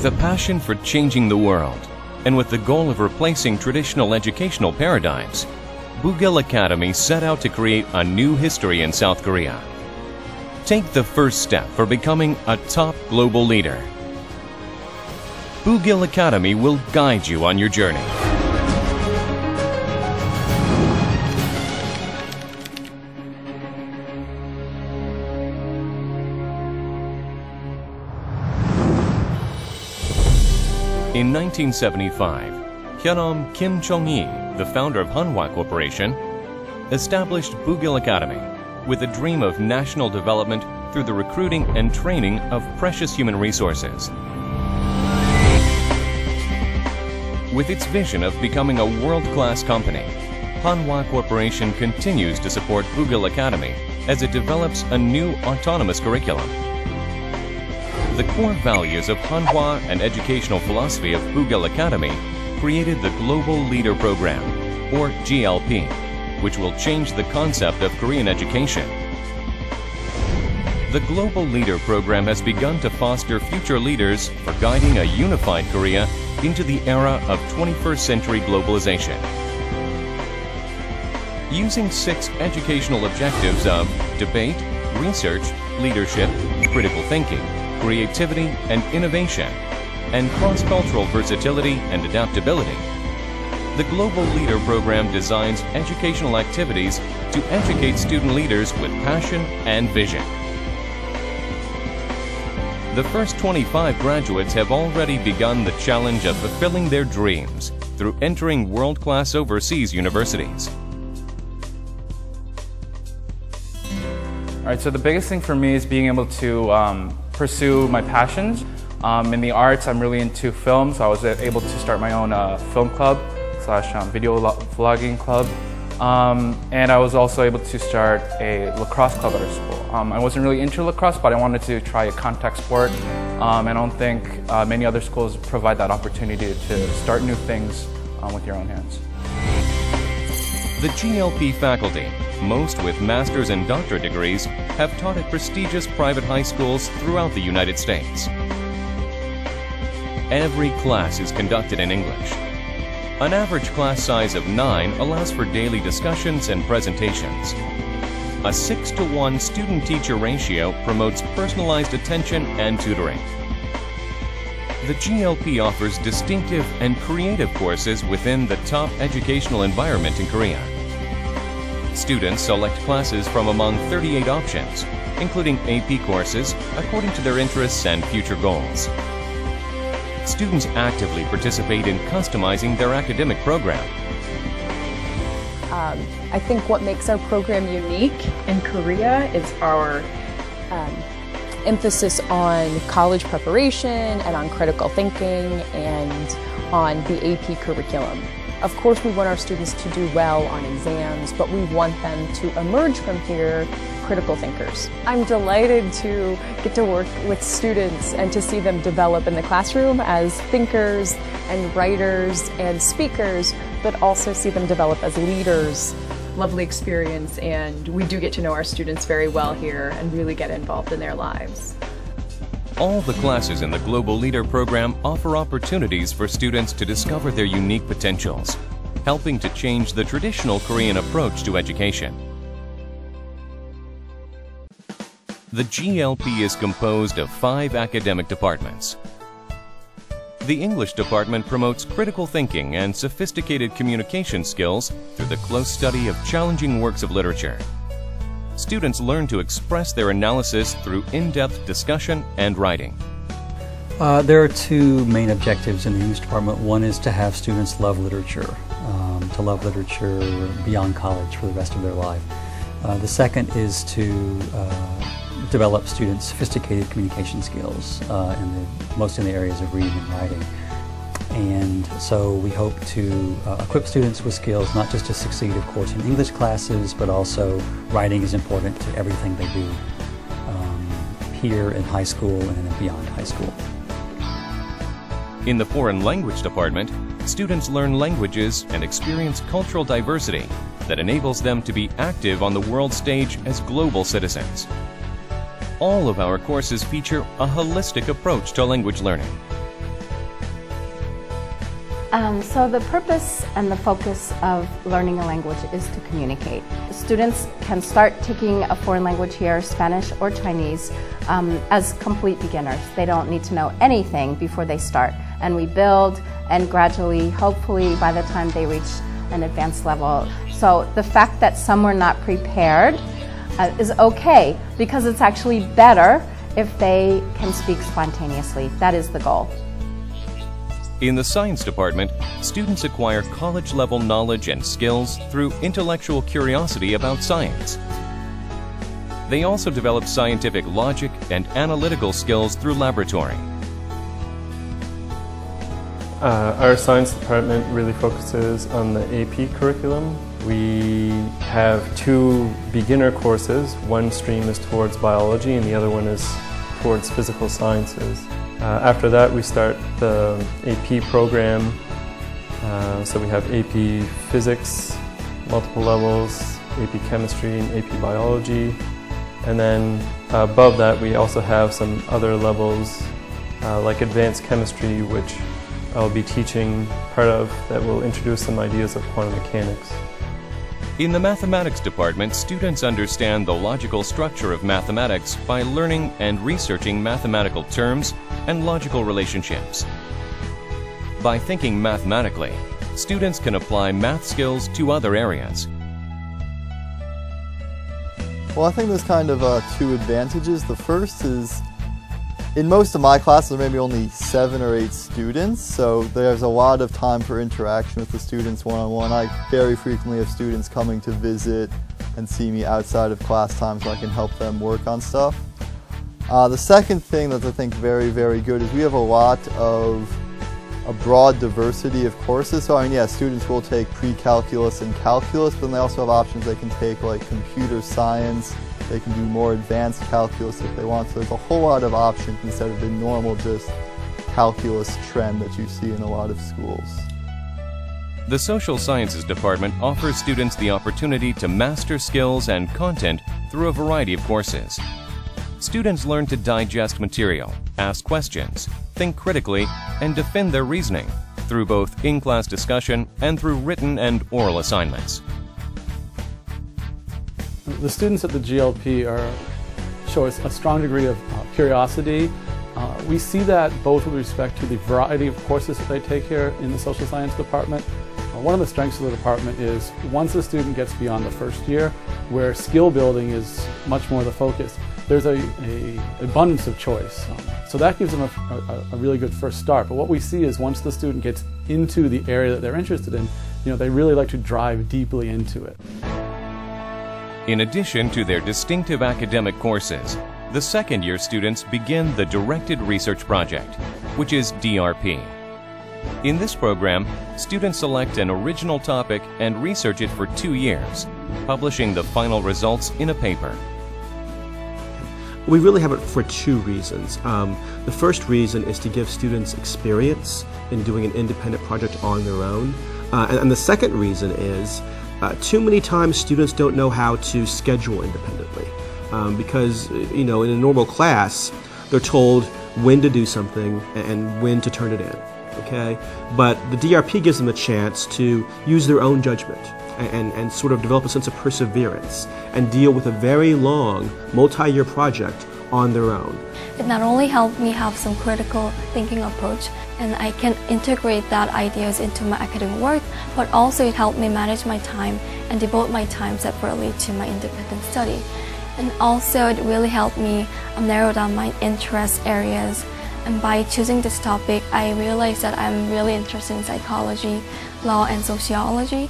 With a passion for changing the world, and with the goal of replacing traditional educational paradigms, Bugil Academy set out to create a new history in South Korea. Take the first step for becoming a top global leader. Bugil Academy will guide you on your journey. In 1975, Hyunam Kim Chung-hee, the founder of Hanwha Corporation, established Bugil Academy with a dream of national development through the recruiting and training of precious human resources. With its vision of becoming a world-class company, Hanwha Corporation continues to support Bugil Academy as it develops a new autonomous curriculum. The core values of Hanwha and educational philosophy of Bugil Academy created the Global Leader Program, or GLP, which will change the concept of Korean education. The Global Leader Program has begun to foster future leaders for guiding a unified Korea into the era of 21st century globalization. Using 6 educational objectives of debate, research, leadership, critical thinking, creativity and innovation, and cross-cultural versatility and adaptability, the Global Leader Program designs educational activities to educate student leaders with passion and vision. The first 25 graduates have already begun the challenge of fulfilling their dreams through entering world-class overseas universities. All right, so the biggest thing for me is being able to pursue my passions. In the arts, I'm really into film, so I was able to start my own film club / video vlogging club. And I was also able to start a lacrosse club at our school. I wasn't really into lacrosse, but I wanted to try a contact sport. And I don't think many other schools provide that opportunity to start new things with your own hands. The GLP faculty, most with master's and doctorate degrees, have taught at prestigious private high schools throughout the United States. Every class is conducted in English. An average class size of 9 allows for daily discussions and presentations. A 6-to-1 student-teacher ratio promotes personalized attention and tutoring. The GLP offers distinctive and creative courses within the top educational environment in Korea. Students select classes from among 38 options, including AP courses according to their interests and future goals. Students actively participate in customizing their academic program. I think what makes our program unique in Korea is our emphasis on college preparation and on critical thinking and on the AP curriculum. Of course, we want our students to do well on exams, but we want them to emerge from here critical thinkers. I'm delighted to get to work with students and to see them develop in the classroom as thinkers and writers and speakers, but also see them develop as leaders. Lovely experience, and we do get to know our students very well here and really get involved in their lives. All the classes in the Global Leader Program offer opportunities for students to discover their unique potentials, helping to change the traditional Korean approach to education. The GLP is composed of 5 academic departments. The English department promotes critical thinking and sophisticated communication skills through the close study of challenging works of literature. Students learn to express their analysis through in-depth discussion and writing. There are 2 main objectives in the English department. One is to have students love literature, to love literature beyond college for the rest of their life. The second is to develop students' sophisticated communication skills, mostly in the areas of reading and writing. And so we hope to equip students with skills not just to succeed, of course, in English classes, but also writing is important to everything they do here in high school and beyond high school. In the foreign language department, students learn languages and experience cultural diversity that enables them to be active on the world stage as global citizens. All of our courses feature a holistic approach to language learning. So the purpose and the focus of learning a language is to communicate. Students can start taking a foreign language here, Spanish or Chinese, as complete beginners. They don't need to know anything before they start. And we build, and gradually, hopefully, by the time they reach an advanced level. So the fact that some were not prepared is okay, because it's actually better if they can speak spontaneously. That is the goal. In the science department, students acquire college-level knowledge and skills through intellectual curiosity about science. They also develop scientific logic and analytical skills through laboratory. Our science department really focuses on the AP curriculum. We have 2 beginner courses. One stream is towards biology and the other one is towards physical sciences. After that, we start the AP program. So we have AP Physics, multiple levels, AP Chemistry, and AP Biology. And then above that, we also have some other levels like Advanced Chemistry, which I'll be teaching part of, that will introduce some ideas of quantum mechanics. In the mathematics department, students understand the logical structure of mathematics by learning and researching mathematical terms and logical relationships. By thinking mathematically, students can apply math skills to other areas. Well, I think there's kind of 2 advantages. The first is, in most of my classes, there may be only 7 or 8 students, so there's a lot of time for interaction with the students one-on-one. I very frequently have students coming to visit and see me outside of class time so I can help them work on stuff. The second thing that's, I think, very, very good is we have a broad diversity of courses. So, I mean, yeah, students will take pre-calculus and calculus, but then they also have options they can take like computer science. They can do more advanced calculus if they want. So there's a whole lot of options instead of the normal just calculus trend that you see in a lot of schools. The Social Sciences Department offers students the opportunity to master skills and content through a variety of courses. Students learn to digest material, ask questions, think critically, and defend their reasoning through both in-class discussion and through written and oral assignments. The students at the GLP show a strong degree of curiosity. We see that both with respect to the variety of courses that they take here in the social science department. One of the strengths of the department is once a student gets beyond the first year, where skill building is much more the focus, there's an abundance of choice. So that gives them a really good first start. But what we see is once the student gets into the area that they're interested in, they really like to drive deeply into it. In addition to their distinctive academic courses, the second-year students begin the Directed Research Project, which is DRP. In this program, students select an original topic and research it for 2 years, publishing the final results in a paper. We really have it for 2 reasons. The first reason is to give students experience in doing an independent project on their own. And the second reason is too many times students don't know how to schedule independently because, in a normal class, they're told when to do something and when to turn it in, okay? But the DRP gives them a chance to use their own judgment and sort of develop a sense of perseverance and deal with a very long, multi-year project on their own. It not only helped me have some critical thinking approach, and I can integrate that ideas into my academic work, but also it helped me manage my time and devote my time separately to my independent study. And also it really helped me narrow down my interest areas, and by choosing this topic I realized that I'm really interested in psychology, law and sociology,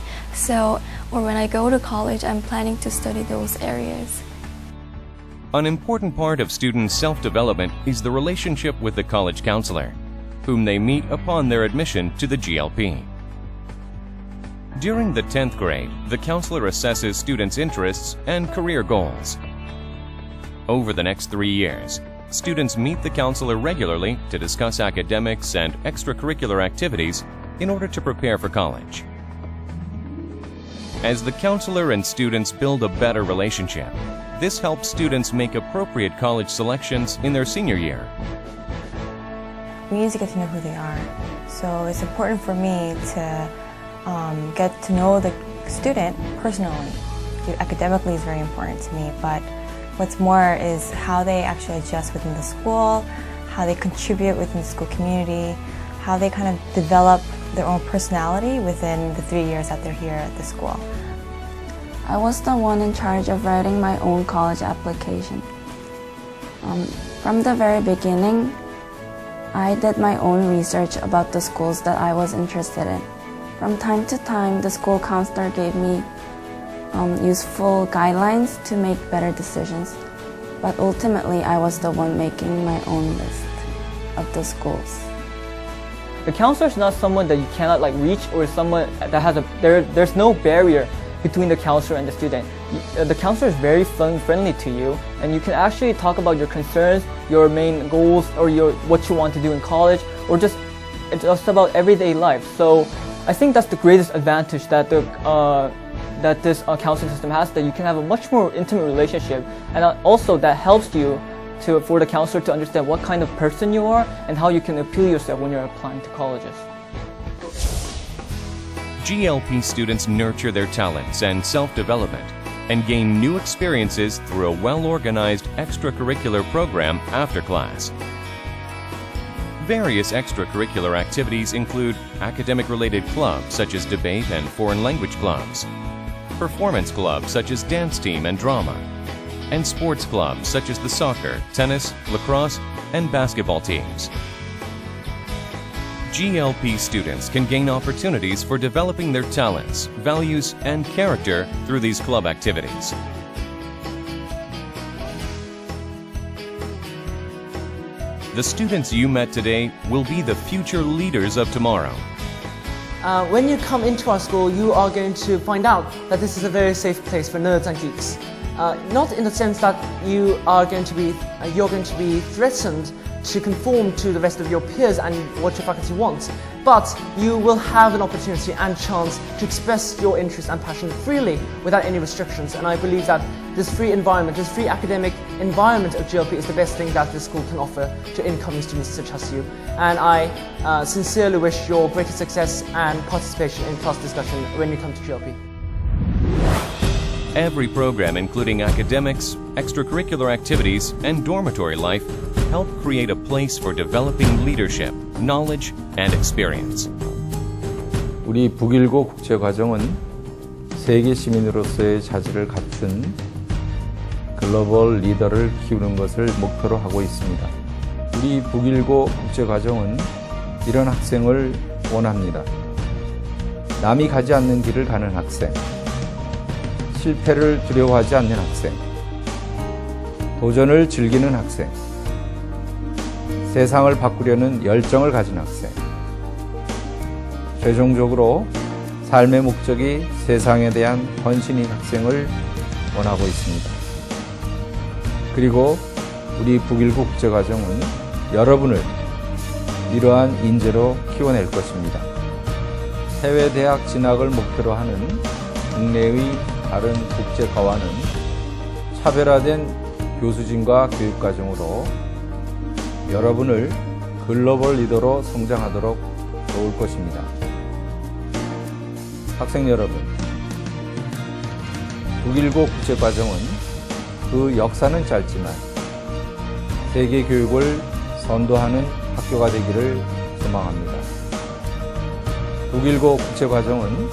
when I go to college I'm planning to study those areas. An important part of students' self-development is the relationship with the college counselor, whom they meet upon their admission to the GLP. During the 10th grade, the counselor assesses students' interests and career goals. Over the next 3 years, students meet the counselor regularly to discuss academics and extracurricular activities in order to prepare for college. As the counselor and students build a better relationship, this helps students make appropriate college selections in their senior year. we need to get to know who they are. So it's important for me to get to know the student personally. Academically is very important to me, but what's more is how they actually adjust within the school, how they contribute within the school community, how they kind of develop their own personality within the 3 years that they're here at the school. I was the one in charge of writing my own college application. From the very beginning, I did my own research about the schools that I was interested in. From time to time, the school counselor gave me useful guidelines to make better decisions, but ultimately I was the one making my own list of the schools. The counselor is not someone that you cannot reach, or someone that has there's no barrier between the counselor and the student. The counselor is very friendly to you, and you can actually talk about your concerns, your main goals, or what you want to do in college, or just about everyday life. So I think that's the greatest advantage that this counseling system has, that you can have a much more intimate relationship, and also that helps you for the counselor to understand what kind of person you are and how you can appeal yourself when you're applying to colleges. GLP students nurture their talents and self-development and gain new experiences through a well-organized extracurricular program after class. Various extracurricular activities include academic-related clubs such as debate and foreign language clubs, performance clubs such as dance team and drama, and sports clubs such as the soccer, tennis, lacrosse, and basketball teams. GLP students can gain opportunities for developing their talents, values, and character through these club activities. The students you met today will be the future leaders of tomorrow. When you come into our school, you are going to find out that this is a very safe place for nerds and geeks. Not in the sense that you're going to be threatened to conform to the rest of your peers and what your faculty wants, but you will have an opportunity and chance to express your interest and passion freely without any restrictions. And I believe that this free environment, this free academic environment of GLP is the best thing that the school can offer to incoming students such as you. And I sincerely wish your greatest success and participation in class discussion when you come to GLP. Every program, including academics, extracurricular activities, and dormitory life, help create a place for developing leadership, knowledge, and experience. 우리 북일고 국제과정은 세계 시민으로서의 자질을 갖춘 글로벌 리더를 키우는 것을 목표로 하고 있습니다. 우리 북일고 국제과정은 이런 학생을 원합니다. 남이 가지 않는 길을 가는 학생, 실패를 두려워하지 않는 학생, 도전을 즐기는 학생, 세상을 바꾸려는 열정을 가진 학생, 최종적으로 삶의 목적이 세상에 대한 헌신인 학생을 원하고 있습니다. 그리고 우리 북일고 국제과정은 여러분을 이러한 인재로 키워낼 것입니다. 해외 대학 진학을 목표로 하는 국내의 다른 국제과와는 차별화된 교수진과 교육과정으로 여러분을 글로벌 리더로 성장하도록 도울 것입니다. 학생 여러분, 북일고 국제과정은 그 역사는 짧지만 세계 교육을 선도하는 학교가 되기를 소망합니다. 북일고 국제과정은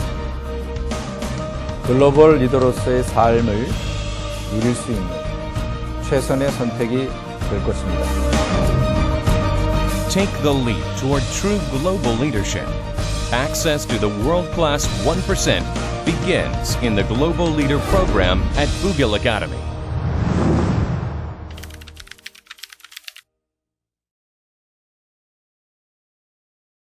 글로벌 리더로서의 삶을 누릴 수 있는 최선의 선택이 될 것입니다. Take the leap toward true global leadership. Access to the world-class 1% begins in the Global Leader program at Bugilacademy.